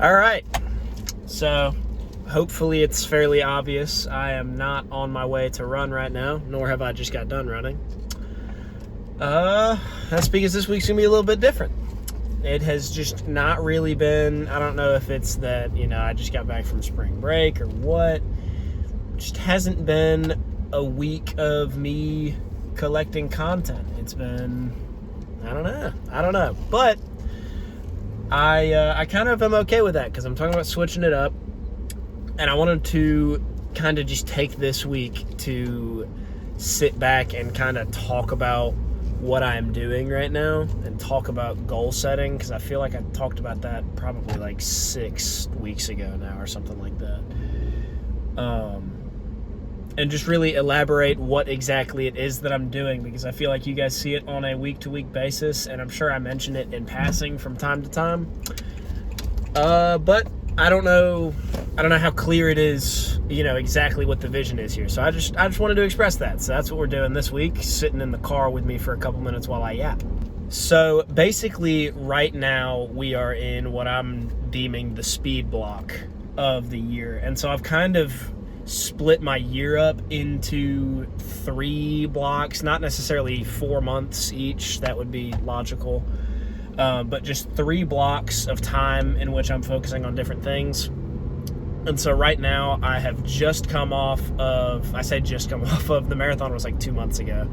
All right, so hopefully it's fairly obvious. I am not on my way to run right now, nor have I just got done running. That's because this week's gonna be a little bit different. It has just not really been, I don't know if it's that, I just got back from spring break or what. Just hasn't been a week of me collecting content. It's been, I don't know. But I kind of am okay with that because I'm talking about switching it up. And I wanted to kind of just take this week to sit back and kind of talk about what I'm doing right now and talk about goal setting, because I feel like I talked about that probably like 6 weeks ago now or something like that. And just really elaborate what exactly it is that I'm doing, because I feel like you guys see it on a week-to-week basis, and I'm sure I mention it in passing from time to time. But I don't know how clear it is, exactly what the vision is here. So I just wanted to express that. So that's what we're doing this week, sitting in the car with me for a couple minutes while I yap. So basically right now we are in what I'm deeming the speed block of the year. And so I've kind of split my year up into 3 blocks, not necessarily 4 months each. That would be logical. But just 3 blocks of time in which I'm focusing on different things. And so right now I have just come off of, the marathon was like 2 months ago.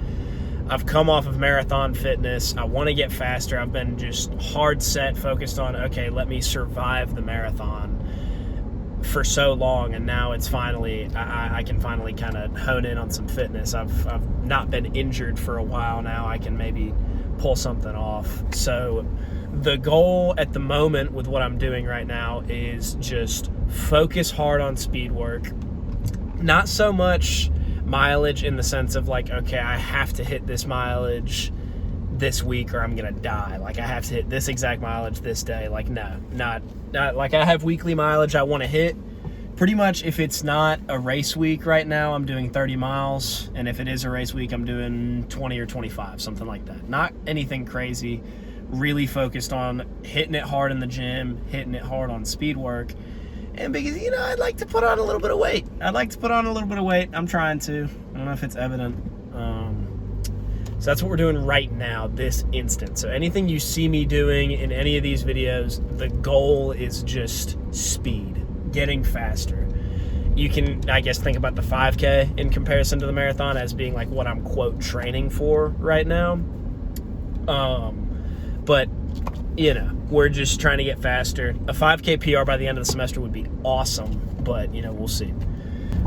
I've come off of marathon fitness. I want to get faster. I've been just hard set, focused on, okay, let me survive the marathon for so long, and now it's finally, I can finally kind of hone in on some fitness. I've not been injured for a while now. I can maybe pull something off. So the goal at the moment with what I'm doing right now is just focus hard on speed work. Not so much mileage in the sense of like, okay, I have to hit this mileage this week or I'm gonna die. Like I have to hit this exact mileage this day. Like no, not like I have weekly mileage I want to hit. Pretty much if it's not a race week right now, I'm doing 30 miles. And if it is a race week, I'm doing 20 or 25, something like that. Not anything crazy. Really focused on hitting it hard in the gym, hitting it hard on speed work. And because, I'd like to put on a little bit of weight. I'm trying to. I don't know if it's evident. So that's what we're doing right now, this instant. So anything you see me doing in any of these videos, the goal is just speed, getting faster. You can, I guess, think about the 5K in comparison to the marathon as being like what I'm, quote, training for right now. But, we're just trying to get faster. A 5K PR by the end of the semester would be awesome, but, we'll see.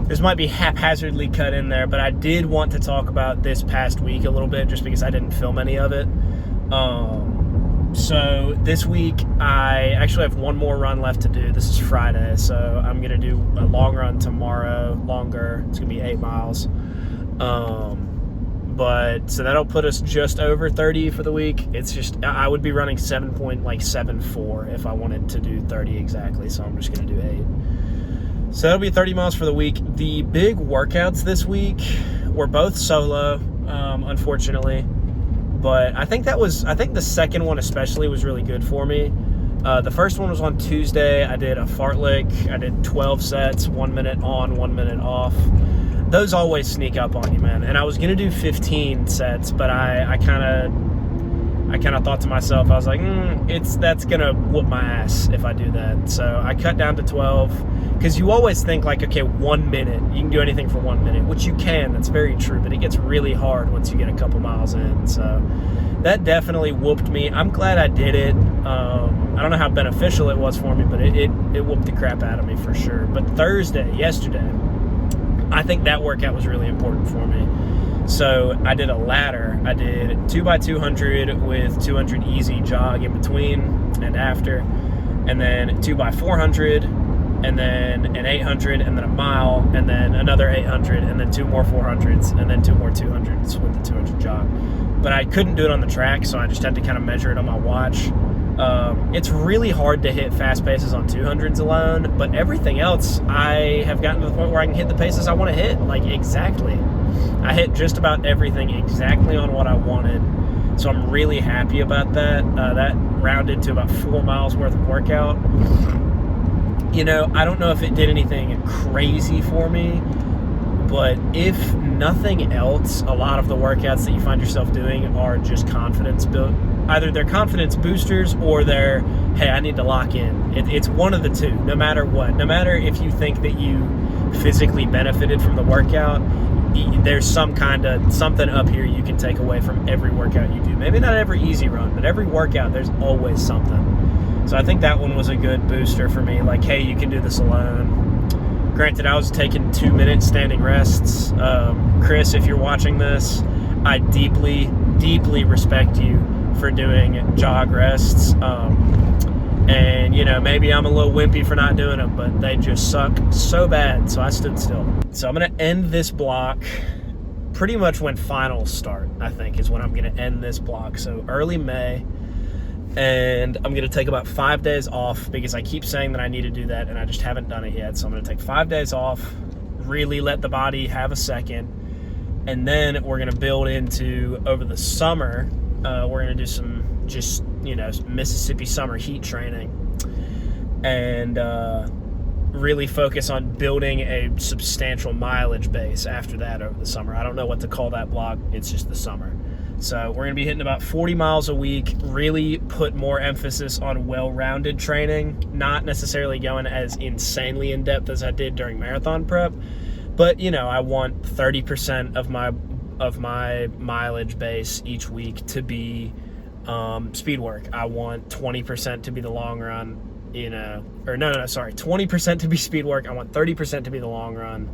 This might be haphazardly cut in there, but I did want to talk about this past week a little bit just because I didn't film any of it. So this week, I actually have one more run left to do. This is Friday, so I'm going to do a long run tomorrow, longer. It's going to be 8 miles. But so that'll put us just over 30 for the week. It's just, I would be running 7.74 if I wanted to do 30 exactly, so I'm just going to do 8. So that'll be 30 miles for the week. The big workouts this week were both solo, unfortunately. But I think the second one especially was really good for me. The first one was on Tuesday. I did a fartlek. I did 12 sets, 1 minute on, 1 minute off. Those always sneak up on you, man. And I was gonna do 15 sets, but I kind of thought to myself, I was like, that's gonna whoop my ass if I do that. So I cut down to 12, because you always think like, okay, 1 minute, you can do anything for 1 minute, which you can, that's very true, but it gets really hard once you get a couple miles in. So that definitely whooped me. I'm glad I did it. I don't know how beneficial it was for me, but it whooped the crap out of me for sure. But yesterday, I think that workout was really important for me. So I did a ladder. I did 2x200 with 200 easy jog in between and after, and then 2x400, and then an 800, and then a mile, and then another 800, and then 2 more 400s, and then 2 more 200s with the 200 jog. But I couldn't do it on the track, so I just had to kind of measure it on my watch. It's really hard to hit fast paces on 200s alone, but everything else, I have gotten to the point where I can hit the paces I want to hit, like exactly. I hit just about everything exactly on what I wanted, so I'm really happy about that. That rounded to about 4 miles worth of workout. I don't know if it did anything crazy for me, but if nothing else, a lot of the workouts that you find yourself doing are just confidence build. Either they're confidence boosters or they're, hey, I need to lock in. It's one of the two, no matter what. No matter if you think that you physically benefited from the workout, there's something up here you can take away from every workout you do. Maybe not every easy run, but every workout, there's always something. So I think that one was a good booster for me. Like, hey, you can do this alone. Granted, I was taking 2-minute standing rests. Chris, if you're watching this, I deeply, deeply respect you for doing jog rests. And, maybe I'm a little wimpy for not doing them, but they just suck so bad, so I stood still. So I'm going to end this block pretty much when finals start, I think, is when I'm going to end this block. So early May. And I'm going to take about 5 days off because I keep saying that I need to do that and I just haven't done it yet. So I'm going to take 5 days off, really let the body have a second. And then we're going to build into, over the summer, we're going to do some just, Mississippi summer heat training. And really focus on building a substantial mileage base after that over the summer. I don't know what to call that block. It's just the summer. So we're going to be hitting about 40 miles a week, really put more emphasis on well-rounded training, not necessarily going as insanely in-depth as I did during marathon prep. But, I want 30% of my mileage base each week to be speed work. I want 20% to be the long run, 20% to be speed work. I want 30% to be the long run,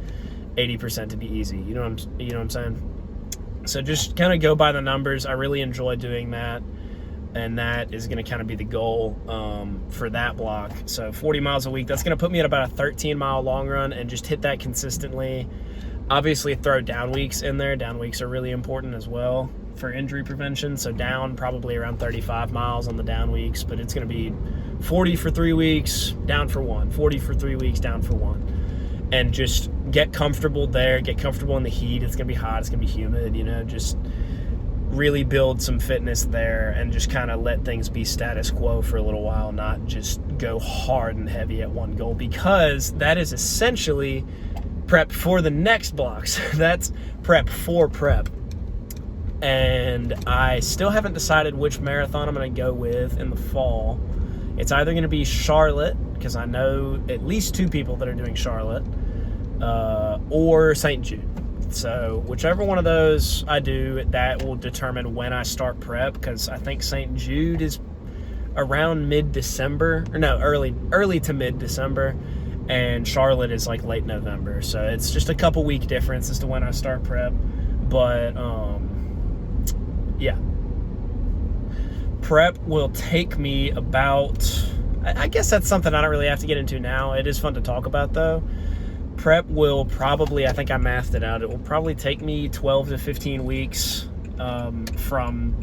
80% to be easy. You know what I'm saying? So just kind of go by the numbers. I really enjoy doing that, and that is going to kind of be the goal for that block. So 40 miles a week, that's going to put me at about a 13-mile long run, and just hit that consistently. Obviously, throw down weeks in there. Down weeks are really important as well for injury prevention. So down probably around 35 miles on the down weeks, but it's going to be 40 for 3 weeks, down for 1, 40 for 3 weeks, down for 1. And just get comfortable there, get comfortable in the heat. It's going to be hot, it's going to be humid, just really build some fitness there and just kind of let things be status quo for a little while, not just go hard and heavy at one goal, because that is essentially prep for the next blocks. That's prep for prep. And I still haven't decided which marathon I'm going to go with in the fall. It's either going to be Charlotte, because I know at least 2 people that are doing Charlotte, or St. Jude. So whichever one of those I do, that will determine when I start prep, because I think St. Jude is around mid-December, or no, early to mid-December, and Charlotte is like late November. So it's just a couple week difference as to when I start prep. But yeah, prep will take me about, I guess that's something I don't really have to get into now. It is fun to talk about though. Prep will probably, I think I mathed it out, it will probably take me 12 to 15 weeks from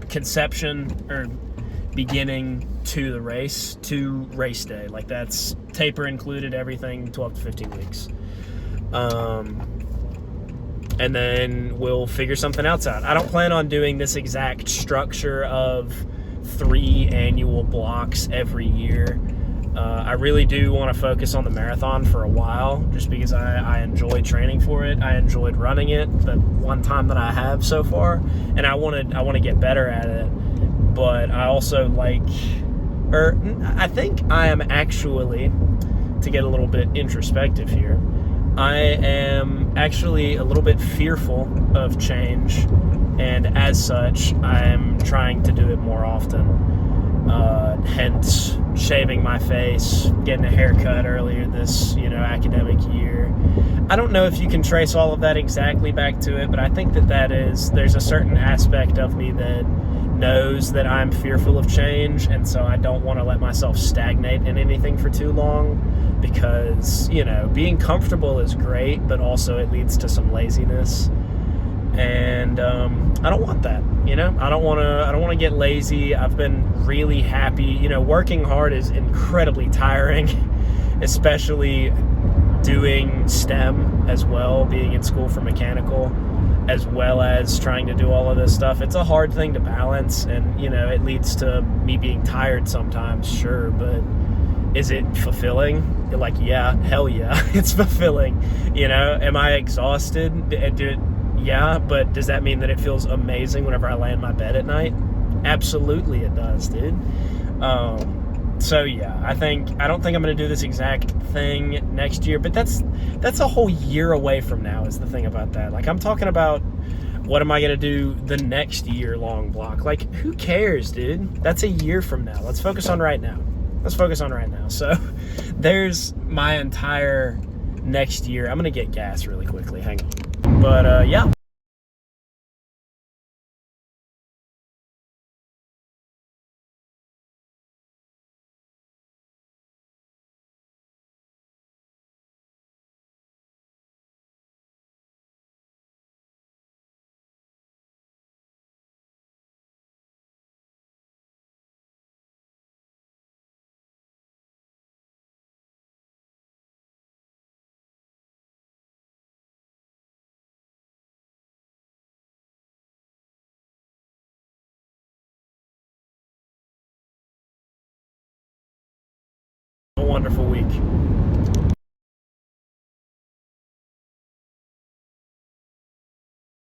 conception or beginning to the race to race day. Like, that's taper included, everything, 12 to 15 weeks. And then we'll figure something else out. I don't plan on doing this exact structure of 3 annual blocks every year. I really do want to focus on the marathon for a while, just because I enjoy training for it. I enjoyed running it the one time that I have so far, and I want to get better at it. But I also I think I am actually, to get a little bit introspective here, I am actually a little bit fearful of change, and as such, I'm trying to do it more often. Hence, shaving my face, getting a haircut earlier this, academic year. I don't know if you can trace all of that exactly back to it, but I think there's a certain aspect of me that knows that I'm fearful of change, and so I don't want to let myself stagnate in anything for too long, because, being comfortable is great, but also it leads to some laziness. And I don't want that. I don't want to get lazy. I've been really happy. Working hard is incredibly tiring, especially doing STEM as well, being in school for mechanical, as well as trying to do all of this stuff. It's a hard thing to balance, and it leads to me being tired sometimes, sure, but Is it fulfilling? Like, yeah, hell yeah, it's fulfilling. Am I exhausted? Yeah, but does that mean that it feels amazing whenever I lay in my bed at night? Absolutely it does, dude. So yeah, I don't think I'm going to do this exact thing next year, but that's a whole year away from now is the thing about that. Like, I'm talking about what am I going to do the next year long block? Like, who cares, dude? That's a year from now. Let's focus on right now. So there's my entire next year. I'm going to get gas really quickly. Hang on. But yeah. A wonderful week.